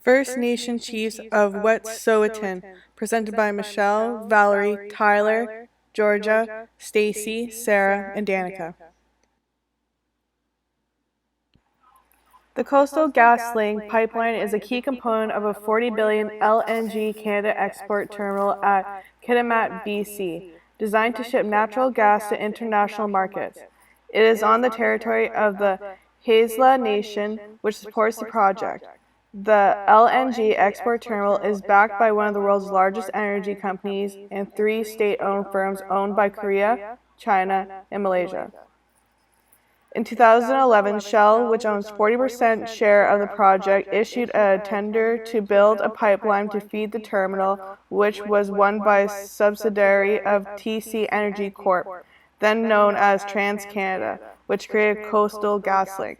First Nation Chiefs of Wet'suwet'en, presented by Michelle, Valerie, Tyler, Georgia, Stacy, Sarah, and Danica. The Coastal GasLink pipeline is a key component of a $40 billion LNG Canada export terminal at Kitimat, BC, designed to ship natural gas to international markets. It is on the territory of the Haisla Nation, which supports the project. The LNG export terminal is backed by one of the world's largest energy companies and three state-owned firms owned by Korea, China, and Malaysia. In 2011, Shell, which owns 40% share of the project, issued a tender to build a pipeline to feed the terminal, which was won by a subsidiary of TC Energy Corp., then known as TransCanada, which created Coastal GasLink.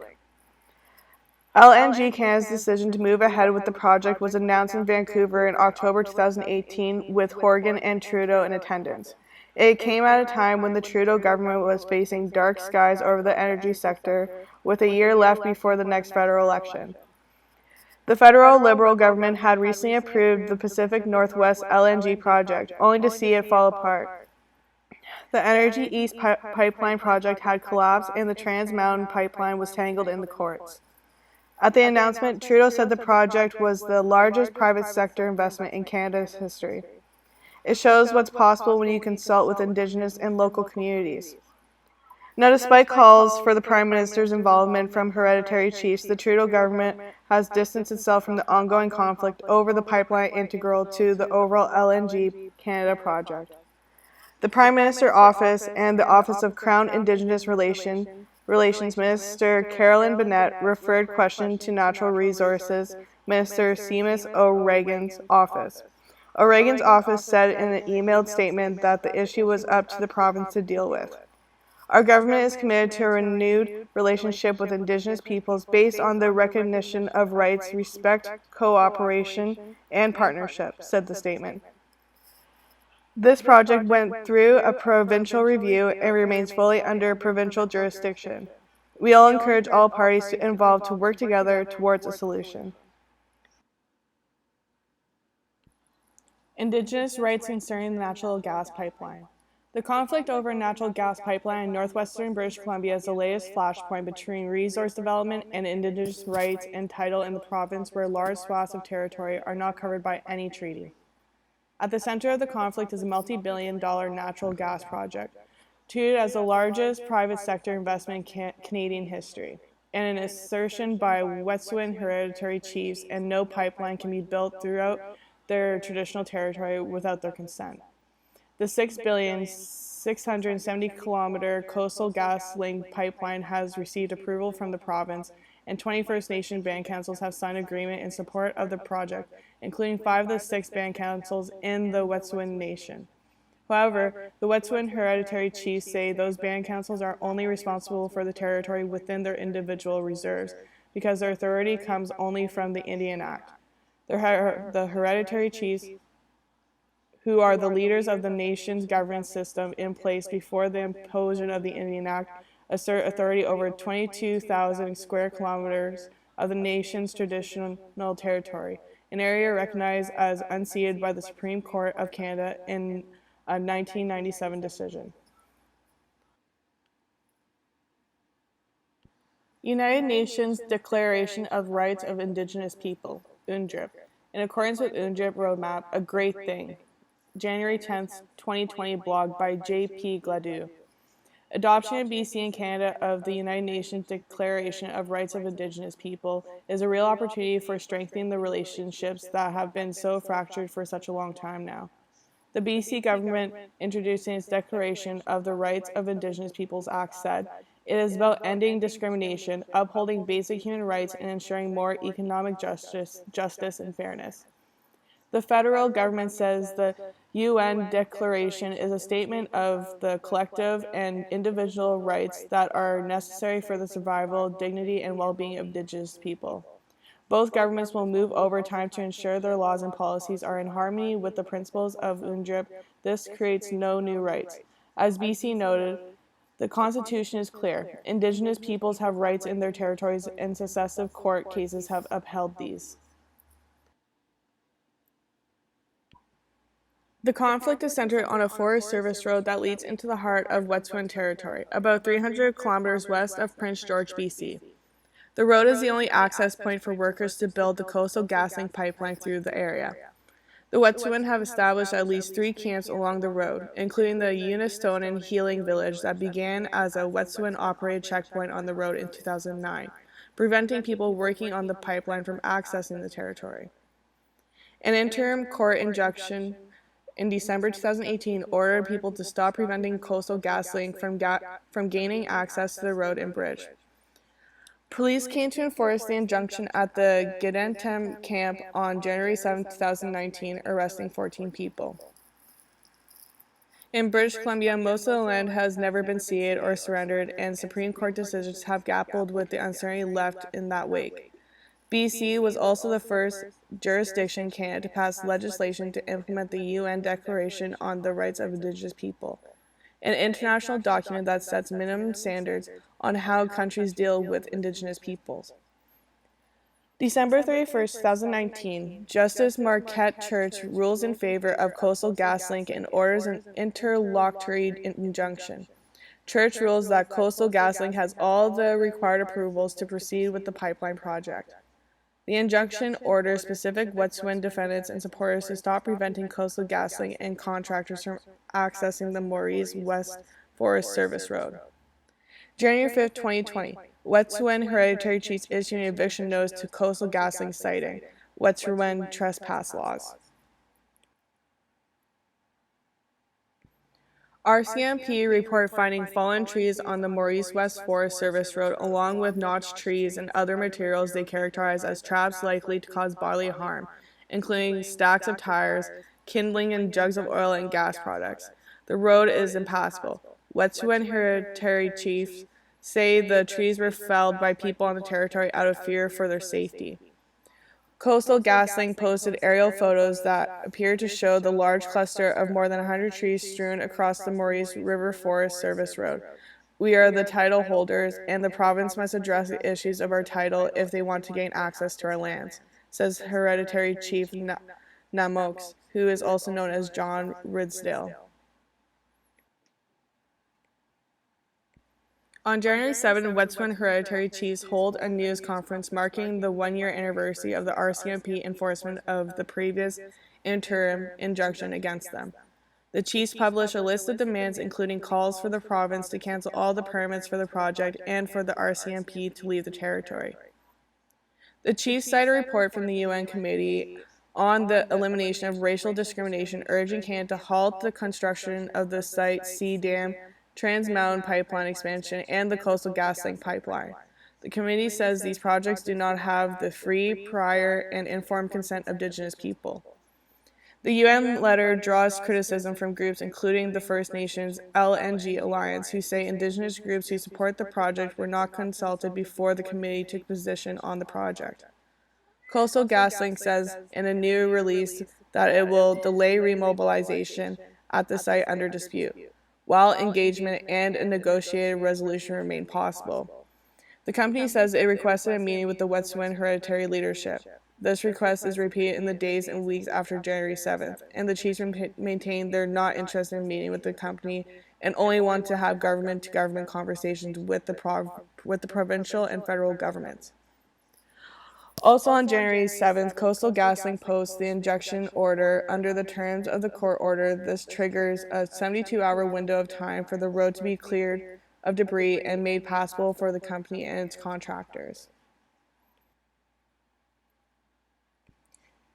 LNG Canada's decision to move ahead with the project was announced in Vancouver in October 2018 with Horgan and Trudeau in attendance. It came at a time when the Trudeau government was facing dark skies over the energy sector, with a year left before the next federal election. The federal Liberal government had recently approved the Pacific Northwest LNG project, only to see it fall apart. The Energy East pipeline project had collapsed and the Trans Mountain pipeline was tangled in the courts. At the announcement, Trudeau said the project was the largest private sector investment in Canada's history. It shows what's possible when you consult with Indigenous and local communities. Now, despite calls for the Prime Minister's involvement from hereditary chiefs, the Trudeau government has distanced itself from the ongoing conflict over the pipeline integral to the overall LNG Canada project. The Prime Minister office and the Office of Crown Indigenous Relations Minister Carolyn Bennett referred question to Natural Resources Minister Seamus O'Regan's office. O'Regan's office said in an emailed statement that the issue was up to the province to deal with. Our government is committed to a renewed relationship with Indigenous peoples based on the recognition of rights, respect, cooperation, and partnership, said the statement. This project went through a provincial review and remains fully under provincial jurisdiction. We all encourage all parties involved to work together towards a solution. Indigenous rights concerning the natural gas pipeline. The conflict over a natural gas pipeline in northwestern British Columbia is the latest flashpoint between resource development and Indigenous rights and title in the province, where large swaths of territory are not covered by any treaty. At the center of the conflict is a multi-billion-dollar natural gas project, treated as the largest private sector investment in Canadian history, and an assertion by Wet'suwet'en hereditary chiefs, and no pipeline can be built throughout their traditional territory without their consent. The $6 billion, 670-kilometer Coastal GasLink pipeline has received approval from the province, and 20 First Nation band councils have signed agreement in support of the project, including 5 of the 6 band councils in the Wet'suwet'en Nation. However, the Wet'suwet'en hereditary chiefs say those band councils are only responsible for the territory within their individual reserves, because their authority comes only from the Indian Act. The hereditary chiefs, who are the leaders of the nation's governance system in place before the imposition of the Indian Act, assert authority over 22,000 square kilometers of the nation's traditional territory, an area recognized as unceded by the Supreme Court of Canada in a 1997 decision. United Nations Declaration of Rights of Indigenous People, UNDRIP. In accordance with UNDRIP Roadmap, a great thing. January 10, 2020 blog by J.P. Gladue. Adoption in BC and Canada of the United Nations Declaration of Rights of Indigenous People is a real opportunity for strengthening the relationships that have been so fractured for such a long time now. The BC government, introducing its Declaration of the Rights of Indigenous Peoples Act, said, "It is about ending discrimination, upholding basic human rights, and ensuring more economic justice and fairness." The federal government says the UN Declaration is a statement of the collective and individual rights that are necessary for the survival, dignity, and well-being of Indigenous people. Both governments will move over time to ensure their laws and policies are in harmony with the principles of UNDRIP. This creates no new rights. As BC noted, the Constitution is clear. Indigenous peoples have rights in their territories, and successive court cases have upheld these. The conflict is centered on a Forest Service road that leads into the heart of Wet'suwet'en Territory, about 300 kilometers west of Prince George, BC. The road is the only access point for workers to build the Coastal GasLink pipeline through the area. The Wet'suwet'en have established at least 3 camps along the road, including the Unistonen Healing Village that began as a Wet'suwet'en-operated checkpoint on the road in 2009, preventing people working on the pipeline from accessing the territory. An interim court injunction in December 2018 ordered people to stop preventing Coastal GasLink from gaining access to the road and bridge. Police came to enforce the injunction at the Gedentem camp on January 7, 2019, arresting 14 people. In British Columbia, most of the land has never been ceded or surrendered, and Supreme Court decisions have grappled with the uncertainty left in that wake. BC was also the first jurisdiction in Canada to pass legislation to implement the UN Declaration on the Rights of Indigenous People, an international document that sets minimum standards on how countries deal with Indigenous peoples. December 31st, 2019, Justice Marquette Church rules in favor of Coastal GasLink and orders an interlocutory injunction. Church rules that Coastal GasLink has all the required approvals to proceed with the pipeline project. The injunction orders specific Wet'suwet'en defendants and supporters to stop preventing Coastal GasLink and contractors from accessing the Maurice West Forest Service Road. January 5, 2020, Wet'suwet'en Hereditary Chiefs issued an eviction notice to Coastal GasLink citing Wet'suwet'en trespass laws. RCMP report finding fallen trees on the Maurice West Forest Service Road along with notched trees and other materials they characterize as traps likely to cause bodily harm, including stacks of tires, kindling and jugs of oil and gas products. The road is impassable. Wet'suwet'en Hereditary Chiefs say the trees were felled by people on the territory out of fear for their safety. Coastal GasLink posted aerial photos that appear to show the large cluster of more than 100 trees strewn across the Maurice River Forest Service Road. We are the title holders, and the province must address the issues of our title if they want to gain access to our lands, says Hereditary Chief Namox, who is also known as John Ridsdale. On January 7, Wet'suwet'en Hereditary Chiefs hold a news conference marking the one-year anniversary of the RCMP enforcement of the previous interim injunction against them. The chiefs published a list of demands including calls for the province to cancel all the permits for the project and for the RCMP to leave the territory. The chiefs cite a report from the UN Committee on the Elimination of Racial Discrimination urging Canada to halt the construction of the Site C Dam, Trans Mountain Pipeline expansion, and the Coastal GasLink pipeline. The committee says these projects do not have the free, prior, and informed consent of Indigenous people. The UN letter draws criticism from groups including the First Nations LNG Alliance, who say Indigenous groups who support the project were not consulted before the committee took position on the project. Coastal GasLink says in a new release that it will delay remobilization at the site under dispute, while engagement and a negotiated resolution remain possible. The company says it requested a meeting with the Wet'suwet'en Hereditary leadership. This request is repeated in the days and weeks after January 7th, and the chiefs maintain they're not interested in meeting with the company and only want to have government-to-government conversations with the provincial and federal governments. Also on January 7th, Coastal GasLink posts the injunction order. Under the terms of the court order, this triggers a 72-hour window of time for the road to be cleared of debris and made passable for the company and its contractors.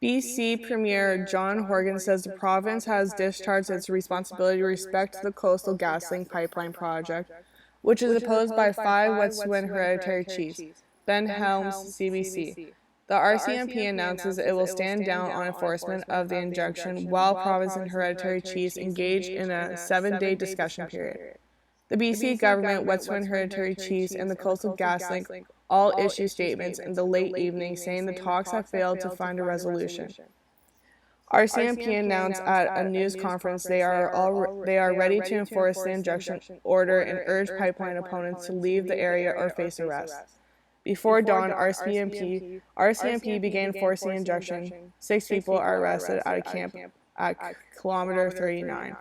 BC Premier John Horgan says the province has discharged its responsibility to respect the Coastal GasLink pipeline project, which is opposed by 5 Wet'suwet'en Hereditary Chiefs. Ben Helms, CBC. The RCMP announces it will stand down on enforcement of the injunction while province and hereditary chiefs engage in a 7-day discussion period. The BC government, Wet'suwet'en Hereditary Chiefs, and the Coastal GasLink all issue statements in the late evening saying the talks have failed to find a resolution. RCMP announced at a news conference they are ready to enforce the injunction order and urge pipeline opponents to leave the area or face arrest. Before dawn, RCMP began enforcing the injunction. 6 people are arrested at a camp at kilometer 39.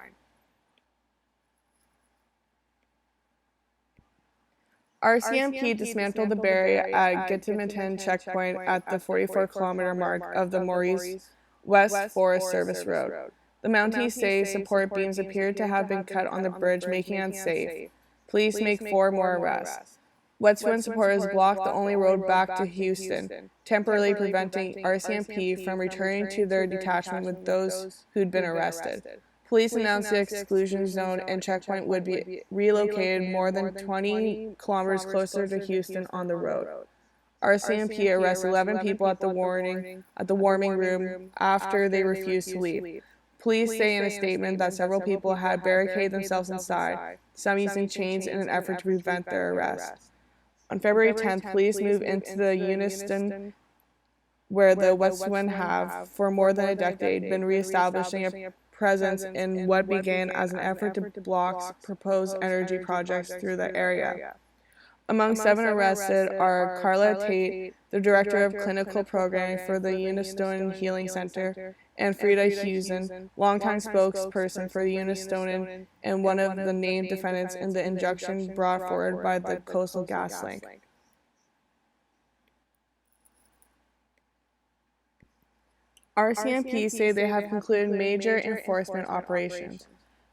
RCMP dismantled the barrier at Gittimanton checkpoint at the 44-kilometer mark of the Maurice West Forest Service Road. The Mounties say support beams appeared to have been cut on the bridge, making it unsafe. Police make 4 more arrests. Wet'suwet'en supporters blocked the only road back to Houston, temporarily preventing RCMP from returning to their detachment with those who'd been arrested. Police announced the exclusion zone and checkpoint would be relocated more than 20 kilometers closer to Houston on the road. RCMP arrested 11 people at the warming room after they refused to leave. Police say in a statement that several people had barricaded themselves inside, some using chains in an effort to prevent their arrest. On February 10th, police moved into the Uniston, where the Wet'suwet'en have, for more than a decade, been reestablishing a presence in what began as an effort to block proposed energy projects through the area. Among 7 arrested are Carla Tate, the director of clinical programming for the Unistonen Healing Center, and Frida Husen, longtime spokesperson for the Unistonen and one of the named defendants in the injunction brought forward by the Coastal GasLink. RCMP say they have concluded major enforcement operations.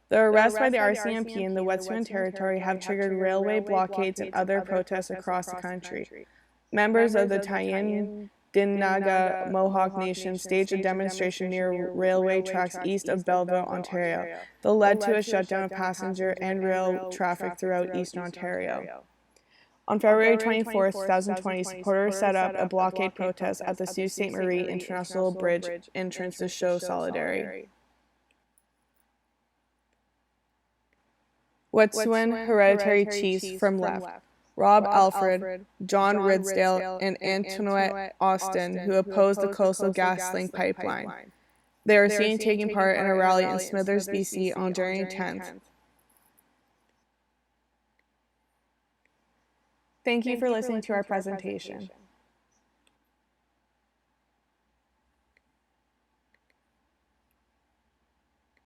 The arrests by the RCMP in the Wet'suwet'en Territory have triggered railway blockades and other protests across the country. Members of the Tyendinaga Mohawk Nation staged a demonstration near railway tracks east of Belleville, Ontario, that led to a shutdown of passenger and rail traffic throughout eastern Ontario. On February 24, 2020, supporters set up a blockade protest at the Sault Ste. Marie International Bridge entrance to show solidarity. Wet'suwet'en hereditary chiefs from left: Rob Alfred, John Ridsdale, and Antoinette Austin, who opposed the Coastal GasLink pipeline. They are seen taking part in a rally in Smithers, BC on January 10th. Thank you for listening to our presentation.